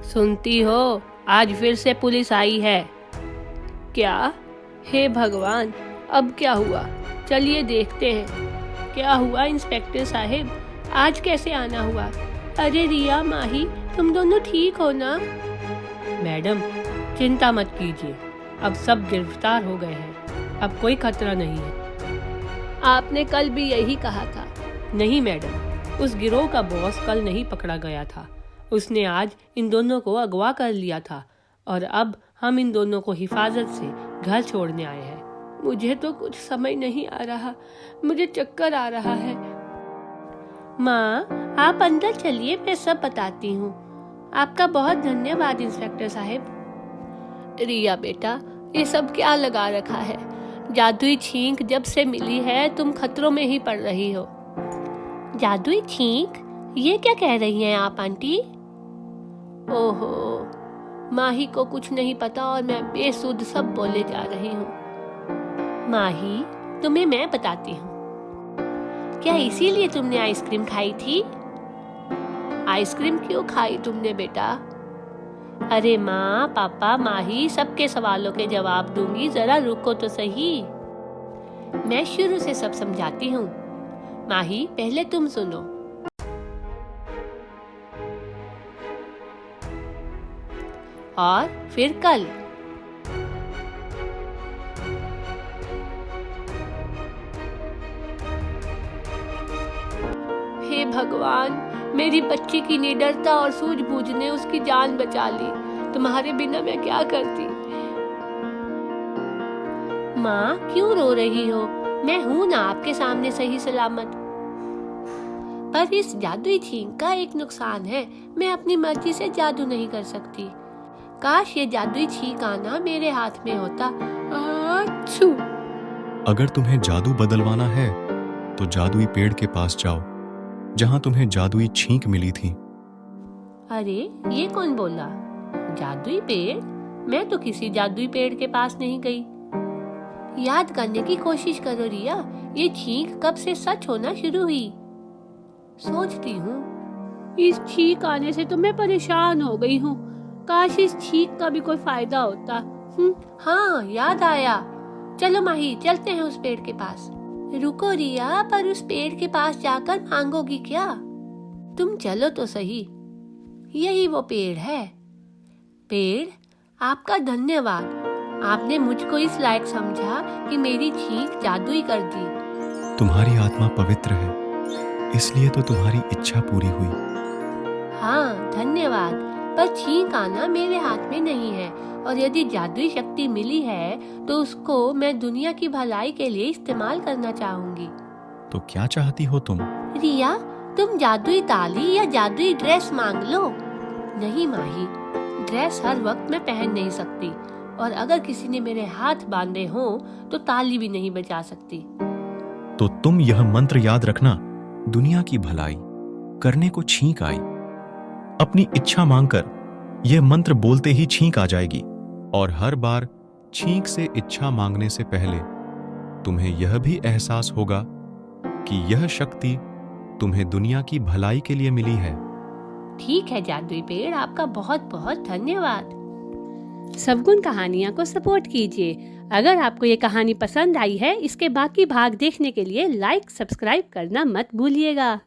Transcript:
सुनती हो, आज फिर से पुलिस आई है। क्या? हे भगवान, अब क्या हुआ? चलिए देखते हैं। क्या हुआ इंस्पेक्टर साहिब, आज कैसे आना हुआ? अरे रिया, माही, तुम दोनों ठीक हो ना? मैडम, चिंता मत कीजिए, अब सब गिरफ्तार हो गए हैं, अब कोई खतरा नहीं है। आपने कल भी यही कहा था। नहीं मैडम, उस गिरोह का बॉस कल नहीं पकड़ा गया था, उसने आज इन दोनों को अगवा कर लिया था और अब हम इन दोनों को हिफाजत से घर छोड़ने आए हैं। मुझे तो कुछ समझ नहीं आ रहा, मुझे चक्कर आ रहा है। माँ, आप अंदर चलिए, मैं सब बताती हूँ। आपका बहुत धन्यवाद इंस्पेक्टर साहब। रिया बेटा, ये सब क्या लगा रखा है? जादुई छींक जब से मिली है तुम खतरों में ही पड़ रही हो। जादुई छींक? ये क्या कह रही हैं आप आंटी? ओहो, माही को कुछ नहीं पता और मैं बेसुध सब बोले जा रही हूँ। माही, तुम्हें मैं बताती हूँ। क्या इसीलिए तुमने आइसक्रीम खाई थी? आइसक्रीम क्यों खाई तुमने बेटा? अरे माँ, पापा, माही, सबके सवालों के जवाब दूंगी, जरा रुको तो सही। मैं शुरू से सब समझाती हूँ। माही, पहले तुम सुनो। और फिर कल। हे भगवान, मेरी बच्ची की निडरता और सूझबूझ ने उसकी जान बचा ली। तुम्हारे बिना मैं क्या करती? माँ, क्यों रो रही हो? मैं हूं ना आपके सामने सही सलामत। पर इस जादुई छींक का एक नुकसान है, मैं अपनी मर्जी से जादू नहीं कर सकती। काश ये जादुई छींक आना मेरे हाथ में होता। अच्छू! अगर तुम्हें जादू बदलवाना है तो जादुई पेड़ के पास जाओ, जहां तुम्हें जादुई छींक मिली थी। अरे, ये कौन बोला? जादुई पेड़? मैं तो किसी जादुई पेड़ के पास नहीं गई। याद करने की कोशिश करो रिया, ये छींक कब से सच होना शुरू हुई? सोचती हूँ, इस छींक आने से तो मैं परेशान हो गई हूँ। काश इस छींक का भी कोई फायदा होता। हाँ, याद आया। चलो माही, चलते हैं उस पेड़ के पास। रुको रिया, पर उस पेड़ के पास जाकर मांगोगी क्या? तुम चलो तो सही। यही वो पेड़ है। पेड़, आपका धन्यवाद। आपने मुझको इस लायक समझा कि मेरी छींक जादुई कर दी। तुम्हारी आत्मा पवित्र है, इसलिए तो तुम्हारी इच्छा पूरी हुई। हाँ, धन्यवाद। पर छींक आना मेरे हाथ में नहीं है, और यदि जादुई शक्ति मिली है तो उसको मैं दुनिया की भलाई के लिए इस्तेमाल करना चाहूंगी। तो क्या चाहती हो तुम? रिया, तुम जादुई ताली या जादुई ड्रेस मांग लो। नहीं माही, ड्रेस हर वक्त मैं पहन नहीं सकती, और अगर किसी ने मेरे हाथ बांधे हों तो ताली भी नहीं बजा सकती। तो तुम यह मंत्र याद रखना, दुनिया की भलाई करने को छींक आई। अपनी इच्छा मांगकर यह मंत्र बोलते ही छींक आ जाएगी, और हर बार छींक से इच्छा मांगने से पहले तुम्हें यह भी एहसास होगा कि यह शक्ति तुम्हें दुनिया की भलाई के लिए मिली है। ठीक है जादुई पेड़, आपका बहुत बहुत धन्यवाद। सबगुण कहानियाँ को सपोर्ट कीजिए। अगर आपको ये कहानी पसंद आई है, इसके बाकी भाग देखने के लिए लाइक, सब्सक्राइब करना मत भूलिएगा।